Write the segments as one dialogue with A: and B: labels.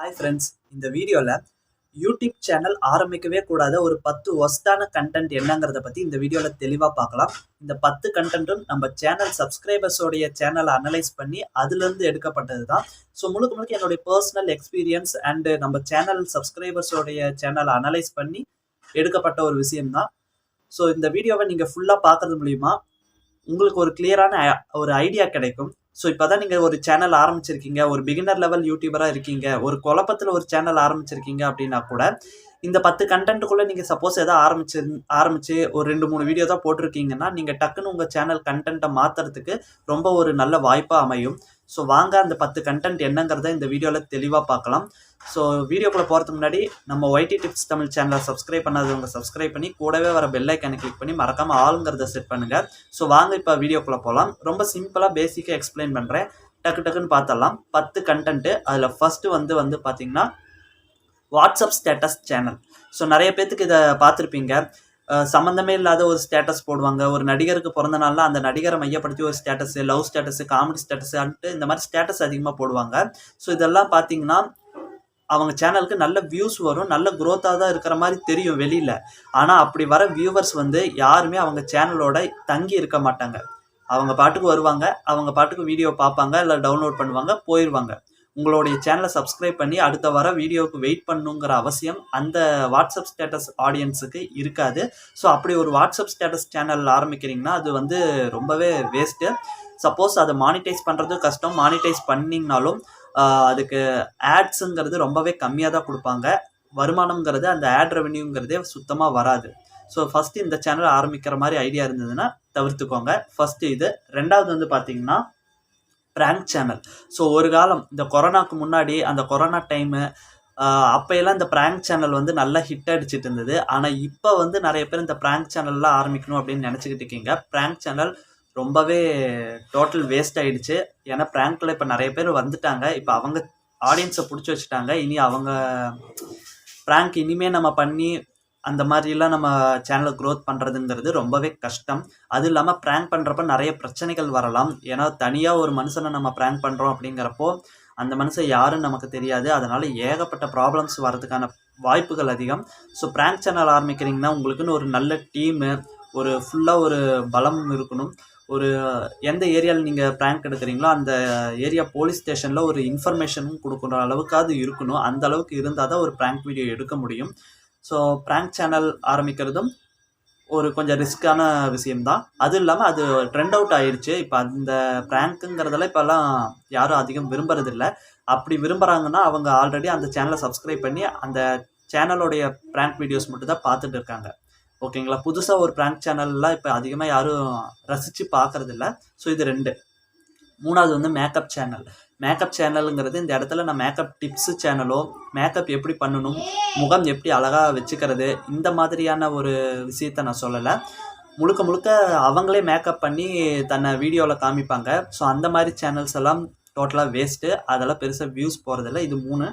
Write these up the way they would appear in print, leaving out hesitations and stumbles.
A: Hi friends, இந்த வீடியோவில் YouTube channel ஆரம்பிக்கவே கூடாத ஒரு 10 ஒஸ்டான கண்டென்ட் என்னங்கிறத பற்றி இந்த வீடியோவில் தெளிவாக பார்க்கலாம். இந்த 10 கண்டென்ட்டும் நம்ம சேனல் சப்ஸ்கிரைபர்ஸோடைய சேனலை அனலைஸ் பண்ணி அதுலேருந்து எடுக்கப்பட்டது தான். ஸோ முழுக்க முழுக்க என்னுடைய பர்சனல் எக்ஸ்பீரியன்ஸ் அண்டு நம்ம சேனல் சப்ஸ்கிரைபர்ஸோடைய சேனலை அனலைஸ் பண்ணி எடுக்கப்பட்ட ஒரு விஷயம்தான். ஸோ இந்த வீடியோவை நீங்கள் ஃபுல்லாக பார்க்கறது மூலிமா உங்களுக்கு ஒரு கிளியரான ஒரு ஐடியா கிடைக்கும். ஸோ இப்போ தான் நீங்கள் ஒரு சேனல் ஆரம்பிச்சிருக்கீங்க, ஒரு பிகினர் லெவல் யூடியூபராக இருக்கீங்க, ஒரு குழப்பத்தில் ஒரு சேனல் ஆரம்பிச்சிருக்கீங்க அப்படின்னா கூட இந்த 10 கண்டென்ட்டுக்குள்ளே நீங்கள் சப்போஸ் எதாவது ஆரம்பித்து ஒரு 2-3 வீடியோ தான் போட்டிருக்கீங்கன்னா நீங்கள் டக்குன்னு உங்கள் சேனல் கண்டென்ட்டை மாற்றுறதுக்கு ரொம்ப ஒரு நல்ல வாய்ப்பாக அமையும். ஸோ வாங்க அந்த 10 கண்டென்ட் என்னங்கிறத இந்த வீடியோவில் தெளிவாக பார்க்கலாம். ஸோ வீடியோக்குள்ளே போகிறதுக்கு முன்னாடி நம்ம ஒய்டி டிப்ஸ் தமிழ் சேனலை சப்ஸ்கிரைப் பண்ணாதவங்க சப்ஸ்கிரைப் பண்ணி கூடவே வர பெல் ஐக்கானை கிளிக் பண்ணி மறக்காமல் ஆளுங்கிறத செட் பண்ணுங்கள். ஸோ வாங்க இப்போ வீடியோக்குள்ளே போகலாம். ரொம்ப சிம்பிளாக பேசிக்காக எக்ஸ்பிளைன் பண்ணுறேன், டக்குன்னு பார்த்தரலாம். 10 கண்டென்ட்டு. அதில் ஃபஸ்ட்டு வந்து பார்த்தீங்கன்னா வாட்ஸ்அப் ஸ்டேட்டஸ் சேனல். ஸோ நிறைய பேர்த்துக்கு இதை பார்த்துருப்பீங்க. சம்மந்தமே இல்லாத ஒரு ஸ்டேட்டஸ் போடுவாங்க. ஒரு நடிகருக்கு பிறந்த நாள்னா அந்த நடிகரை மையப்படுத்தி ஒரு status, love status, comedy status and இந்த மாதிரி ஸ்டேட்டஸ் அதிகமாக போடுவாங்க. ஸோ இதெல்லாம் பார்த்தீங்கன்னா அவங்க சேனலுக்கு நல்ல வியூஸ் வரும், நல்ல க்ரோத்தாக தான் இருக்கிற மாதிரி தெரியும் வெளியில். ஆனால் அப்படி வர வியூவர்ஸ் யாருமே அவங்க சேனலோட தங்கி இருக்க மாட்டாங்க. அவங்க பாட்டுக்கு வருவாங்க, அவங்க பாட்டுக்கு வீடியோ பார்ப்பாங்க, இல்லை டவுன்லோட் பண்ணுவாங்க, போயிடுவாங்க. உங்களுடைய சேனலை சப்ஸ்கிரைப் பண்ணி அடுத்த வர வீடியோவுக்கு வெயிட் பண்ணுங்கிற அவசியம் அந்த வாட்ஸ்அப் ஸ்டேட்டஸ் ஆடியன்ஸுக்கு இருக்காது. ஸோ அப்படி ஒரு வாட்ஸ்அப் ஸ்டேட்டஸ் சேனல் ஆரம்பிக்கிறீங்கன்னா அது ரொம்பவே வேஸ்ட்டு. சப்போஸ் அதை மானிட்டைஸ் பண்ணுறது கஷ்டம். மானிட்டைஸ் பண்ணிங்கனாலும் அதுக்கு ஆட்ஸுங்கிறது ரொம்பவே கம்மியாக தான் கொடுப்பாங்க. வருமானங்கிறது அந்த ஆட் ரெவென்யூங்கிறதே சுத்தமாக வராது. ஸோ ஃபஸ்ட்டு இந்த சேனல் ஆரம்பிக்கிற மாதிரி ஐடியா இருந்ததுன்னா தவிர்த்துக்கோங்க. ஃபஸ்ட்டு இது. ரெண்டாவது பார்த்தீங்கன்னா ப்ராங்க் சேனல். ஸோ ஒரு காலம் இந்த கொரோனாவுக்கு முன்னாடி, அந்த கொரோனா டைமு அப்போயெல்லாம் இந்த ப்ராங்க் சேனல் நல்லா ஹிட் அடிச்சுட்டு இருந்தது. ஆனால் இப்போ நிறைய பேர் இந்த ப்ராங்க் சேனல்லாம் ஆரம்பிக்கணும் அப்படின்னு நினச்சிக்கிட்டு இருக்கீங்க. ப்ராங்க் சேனல் ரொம்பவே டோட்டல் வேஸ்ட் ஆகிடுச்சு. ஏன்னா ப்ராங்க்கில் இப்போ நிறைய பேர் வந்துட்டாங்க. இப்போ அவங்க ஆடியன்ஸை பிடிச்சி வச்சுட்டாங்க. இனி அவங்க ப்ராங்க் இனிமேல் நம்ம பண்ணி அந்த மாதிரிலாம் நம்ம சேனலை க்ரோத் பண்ணுறதுங்கிறது ரொம்பவே கஷ்டம். அது இல்லாமல் ப்ராங்க் பண்ணுறப்ப நிறைய பிரச்சனைகள் வரலாம். ஏன்னா தனியாக ஒரு மனுஷனை நம்ம ப்ராங்க் பண்ணுறோம் அப்படிங்கிறப்போ அந்த மனுஷன் யாருன்னு நமக்கு தெரியாது. அதனால் ஏகப்பட்ட ப்ராப்ளம்ஸ் வரதுக்கான வாய்ப்புகள் அதிகம். ஸோ ப்ராங்க் சேனல் ஆரம்பிக்கிறீங்கன்னா உங்களுக்குன்னு ஒரு நல்ல டீமு, ஒரு ஃபுல்லாக ஒரு பலம் இருக்கணும். ஒரு எந்த ஏரியாவில் நீங்கள் ப்ராங்க் எடுக்கிறீங்களோ அந்த ஏரியா போலீஸ் ஸ்டேஷனில் ஒரு இன்ஃபர்மேஷனும் கொடுக்குற அளவுக்காவது இருக்கணும். அந்த அளவுக்கு இருந்தால் தான் ஒரு ப்ராங்க் வீடியோ எடுக்க முடியும். ஸோ ப்ராங்க் சேனல் ஆரம்பிக்கிறதும் ஒரு கொஞ்சம் ரிஸ்க்கான விஷயம்தான். அதுவும் இல்லாமல் அது ட்ரெண்ட் அவுட் ஆகிடுச்சு. இப்போ அந்த ப்ராங்க்குங்கிறதெல்லாம் இப்போல்லாம் யாரும் அதிகம் விரும்புறதில்லை. அப்படி விரும்புகிறாங்கன்னா அவங்க ஆல்ரெடி அந்த சேனலை சப்ஸ்கிரைப் பண்ணி அந்த சேனலோடைய ப்ராங்க் வீடியோஸ் மட்டும் தான் பார்த்துட்டு இருக்காங்க. ஓகேங்களா? புதுசாக ஒரு ப்ராங்க் சேனல்லாம் இப்போ அதிகமாக யாரும் ரசித்து பார்க்குறதில்ல. ஸோ இது 2. மூணாவது மேக்கப் சேனல். மேக்கப் சேனலுங்கிறது இந்த இடத்துல நான் மேக்கப் டிப்ஸு சேனலோ, மேக்கப் எப்படி பண்ணணும், முகம் எப்படி அழகாக வச்சுக்கிறது, இந்த மாதிரியான ஒரு விஷயத்த நான் சொல்லலை. முழுக்க அவங்களே மேக்கப் பண்ணி தன்னை வீடியோவில் காமிப்பாங்க. ஸோ அந்த மாதிரி சேனல்ஸ் எல்லாம் டோட்டலாக வேஸ்ட்டு. அதெல்லாம் பெருசாக வியூஸ் போகிறதில்ல. இது 3.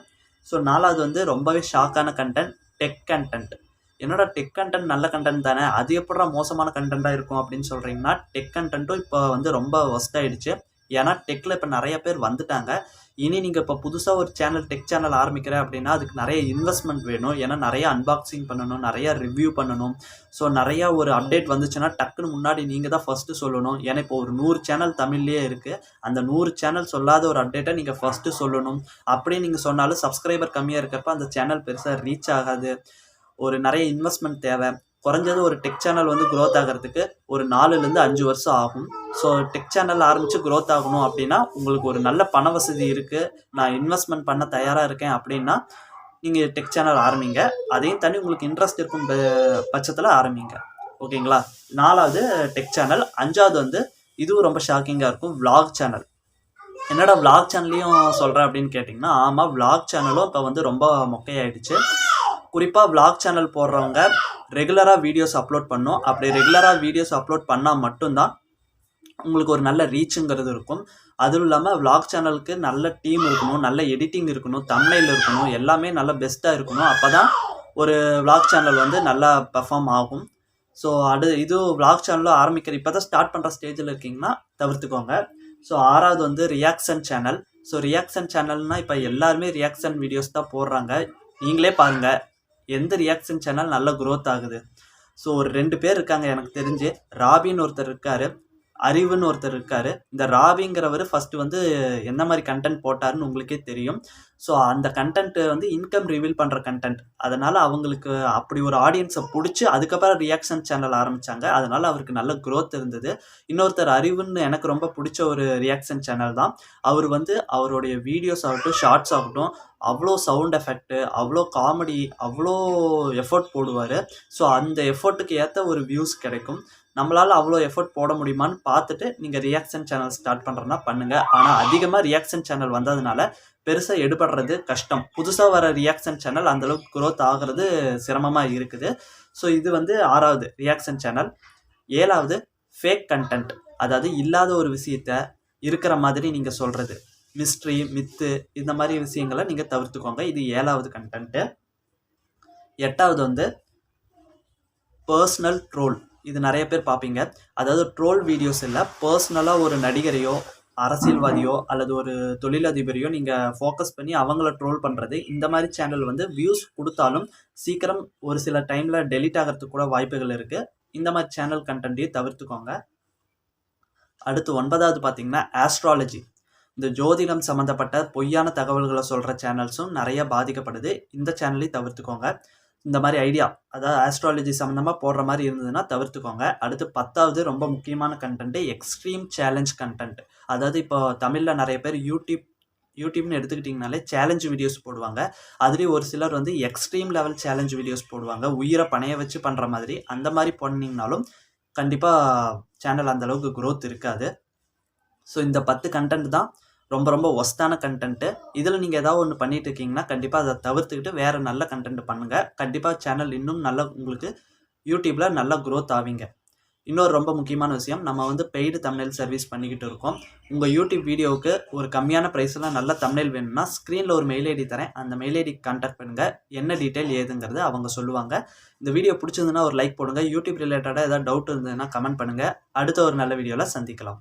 A: ஸோ 4வது ரொம்பவே ஷாக்கான கண்டென்ட், டெக் கண்டென்ட். என்னோட டெக் கண்டென்ட் நல்ல கண்டென்ட் தானே, அது எப்படா மோசமான கண்டென்ட்டாக இருக்கும் அப்படின்னு சொல்கிறீங்கன்னா, டெக் கண்டென்ட்டும் இப்போ ரொம்ப ஒஸ்ட் ஆகிடுச்சு. ஏன்னா டெக்கில் இப்போ நிறைய பேர் வந்துட்டாங்க. இனி நீங்கள் இப்போ புதுசாக ஒரு டெக் சேனல் ஆரம்பிக்கிறேன் அப்படின்னா அதுக்கு நிறைய இன்வெஸ்ட்மெண்ட் வேணும். ஏன்னா நிறைய அன்பாக்சிங் பண்ணணும், நிறையா ரிவ்யூ பண்ணணும். ஸோ நிறையா ஒரு அப்டேட் வந்துச்சுன்னா டக்குன்னு முன்னாடி நீங்கள் தான் ஃபஸ்ட்டு சொல்லணும். ஏன்னா இப்போ ஒரு 100 சேனல் தமிழ்லேயே இருக்குது. அந்த 100 சேனல் சொல்லாத ஒரு அப்டேட்டை நீங்கள் ஃபஸ்ட்டு சொல்லணும். அப்படியே நீங்கள் சொன்னாலும் சப்ஸ்கிரைபர் கம்மியாக இருக்கிறப்ப அந்த சேனல் பெருசாக ரீச் ஆகாது. ஒரு நிறைய இன்வெஸ்ட்மெண்ட் தேவை. குறைஞ்சது ஒரு டெக் சேனல் க்ரோத் ஆகிறதுக்கு ஒரு 4லேருந்து 5 வருஷம் ஆகும். ஸோ டெக் சேனல் ஆரம்பித்து க்ரோத் ஆகணும் அப்படின்னா உங்களுக்கு ஒரு நல்ல பண வசதி இருக்குது, நான் இன்வெஸ்ட்மெண்ட் பண்ண தயாராக இருக்கேன் அப்படின்னா நீங்கள் டெக் சேனல் ஆரம்பிங்க. அதையும் தனி உங்களுக்கு இன்ட்ரெஸ்ட் இருக்கும் பட்சத்தில் ஆரம்பிங்க. ஓகேங்களா? 4வது டெக் சேனல். 5வது இதுவும் ரொம்ப ஷாக்கிங்காக இருக்கும், விளாக் சேனல். என்னடா விளாக் சேனல்லையும் சொல்கிறேன் அப்படின்னு கேட்டிங்கன்னா, ஆமாம், விளாக் சேனலும் இப்போ ரொம்ப மொக்கையாயிடுச்சு. குறிப்பாக விளாக் சேனல் போடுறவங்க ரெகுலராக வீடியோஸ் அப்லோட் பண்ணணும். அப்படி ரெகுலராக வீடியோஸ் அப்லோட் பண்ணால் மட்டும்தான் உங்களுக்கு ஒரு நல்ல ரீச்சுங்கிறது இருக்கும். அதுவும் இல்லாமல் விளாக் சேனலுக்கு நல்ல டீம் இருக்கணும், நல்ல எடிட்டிங் இருக்கணும், தம்ப்நெயில் இருக்கணும், எல்லாமே நல்ல பெஸ்ட்டாக இருக்கணும். அப்போ தான் ஒரு விளாக் சேனல் நல்லா பெர்ஃபார்ம் ஆகும். ஸோ இது விளாக் சேனலும் இப்போ தான் ஸ்டார்ட் பண்ணுற ஸ்டேஜில் இருக்கீங்கன்னா தவிர்த்துக்கோங்க. ஸோ 6வது ரியாக்ஷன் சேனல். ஸோ ரியாக்ஷன் சேனல்னால் இப்போ எல்லாருமே ரியாக்ஷன் வீடியோஸ் தான் போடுறாங்க. நீங்களே பாருங்கள் எந்த ரியாக்ஷன் சேனல் நல்ல க்ரோத் ஆகுது. ஸோ ஒரு 2 பேர் இருக்காங்க எனக்கு தெரிஞ்சு. ராபின்னு ஒருத்தர் இருக்கார், அறிவுன்னு ஒருத்தர் இருக்கார். இந்த ராபிங்கிறவர் ஃபஸ்ட்டு வந்து என்ன மாதிரி கண்டென்ட் போட்டாருன்னு உங்களுக்கே தெரியும். ஸோ அந்த கண்டென்ட்டு வந்து இன்கம் ரிவீல் பண்ணுற கண்டென்ட். அதனால் அவங்களுக்கு அப்படி ஒரு ஆடியன்ஸை பிடிச்சி அதுக்கப்புறம் ரியாக்ஷன் சேனல் ஆரம்பித்தாங்க. அதனால் அவருக்கு நல்ல க்ரோத் இருந்தது. இன்னொருத்தர் அறிவுன்னு எனக்கு ரொம்ப பிடிச்ச ஒரு ரியாக்ஷன் சேனல் தான். அவர் வந்து அவருடைய வீடியோஸ் ஆகட்டும், ஷார்ட்ஸ் ஆகட்டும், அவ்வளோ சவுண்ட் எஃபெக்ட்டு, அவ்வளோ காமெடி, அவ்வளோ எஃபோர்ட் போடுவார். ஸோ அந்த எஃபோர்ட்டுக்கு ஏற்ற ஒரு வியூஸ் கிடைக்கும். நம்மளால் அவ்வளோ எஃபோர்ட் போட முடியுமான்னு பார்த்துட்டு நீங்கள் ரியாக்ஷன் சேனல் ஸ்டார்ட் பண்ணுறதுனா பண்ணுங்கள். ஆனால் அதிகமாக ரியாக்ஷன் சேனல் வந்ததுனால பெருசாக எடுபடுறது கஷ்டம். புதுசாக வர ரியாக்ஷன் சேனல் அந்தளவுக்கு க்ரோத் ஆகிறது சிரமமாக இருக்குது. ஸோ இது வந்து 6வது ரியாக்ஷன் சேனல். 7வது ஃபேக் கண்டென்ட், அதாவது இல்லாத ஒரு விஷயத்த இருக்கிற மாதிரி நீங்கள் சொல்கிறது. மிஸ்ட்ரி, மித்து இந்த மாதிரி விஷயங்களை நீங்கள் தவிர்த்துக்கோங்க. இது 7வது கண்டென்ட்டு. 8வது வந்து பர்சனல் ட்ரோல். இது நிறைய பேர் பார்ப்பீங்க. அதாவது ட்ரோல் வீடியோஸ் இல்லை, பர்சனலாக ஒரு நடிகரையோ, அரசியல்வாதியோ அல்லது ஒரு தொழிலதிபரையோ நீங்கள் ஃபோக்கஸ் பண்ணி அவங்கள ட்ரோல் பண்ணுறது. இந்த மாதிரி சேனல் வந்து வியூஸ் கொடுத்தாலும் சீக்கிரம் ஒரு சில டைமில் டெலீட் ஆகிறதுக்கு கூட வாய்ப்புகள் இருக்குது. இந்த மாதிரி சேனல் கண்டென்ட்டையும் தவிர்த்துக்கோங்க. அடுத்து 9வது பார்த்தீங்கன்னா ஆஸ்ட்ராலஜி. இந்த ஜோதிடம் சம்மந்தப்பட்ட பொய்யான தகவல்களை சொல்கிற சேனல்ஸும் நிறைய பாதிக்கப்படுது. இந்த சேனலையும் தவிர்த்துக்கோங்க. இந்த மாதிரி ஐடியா, அதாவது ஆஸ்ட்ராலஜி சம்மந்தமாக போடுற மாதிரி இருந்ததுன்னா தவிர்த்துக்கோங்க. அடுத்து 10வது ரொம்ப முக்கியமான கண்டென்ட்டு எக்ஸ்ட்ரீம் சேலஞ்ச் கண்டென்ட். அதாவது இப்போ தமிழில் நிறைய பேர் யூடியூப்னு எடுத்துக்கிட்டிங்கனாலே சேலஞ்ச் வீடியோஸ் போடுவாங்க. அதுலேயும் ஒரு சிலர் வந்து எக்ஸ்ட்ரீம் லெவல் சேலஞ்ச் வீடியோஸ் போடுவாங்க, உயிரை பணைய வச்சு பண்ணுற மாதிரி. அந்த மாதிரி பண்ணிங்கனாலும் கண்டிப்பாக சேனல் அந்தளவுக்கு க்ரோத் இருக்காது. ஸோ இந்த 10 கண்டென்ட் தான் ரொம்ப ரொம்ப ஒஸ்ட்டான கண்டென்ட்டு. இதில் நீங்கள் ஏதாவது ஒன்று பண்ணிட்டு இருக்கீங்கன்னா கண்டிப்பாக அதை தவிர்த்துக்கிட்டு வேறு நல்ல கண்டென்ட் பண்ணுங்கள். கண்டிப்பாக சேனல் இன்னும் நல்லா உங்களுக்கு யூடியூப்பில் நல்லா க்ரோத் ஆவீங்க. இன்னொரு ரொம்ப முக்கியமான விஷயம், நம்ம வந்து பெய்டு தம்ப்நெயில் சர்வீஸ் பண்ணிக்கிட்டு இருக்கோம். உங்கள் யூடியூப் வீடியோவுக்கு ஒரு கம்மியான ப்ரைஸில் நல்ல தம்ப்நெயில் வேணும்னா ஸ்க்ரீனில் ஒரு மெயில் ஐடி தரேன். அந்த மெயில் ஐடிக்கு கான்டாக்ட் பண்ணுங்கள். என்ன டீட்டெயில் ஏதுங்கிறது அவங்க சொல்லுவாங்க. இந்த வீடியோ பிடிச்சிருந்துன்னா ஒரு லைக் போடுங்க. யூடியூப் ரிலேட்டடாக ஏதாவது டவுட் இருந்ததுன்னா கமெண்ட் பண்ணுங்கள். அடுத்த ஒரு நல்ல வீடியோவில் சந்திக்கலாம்.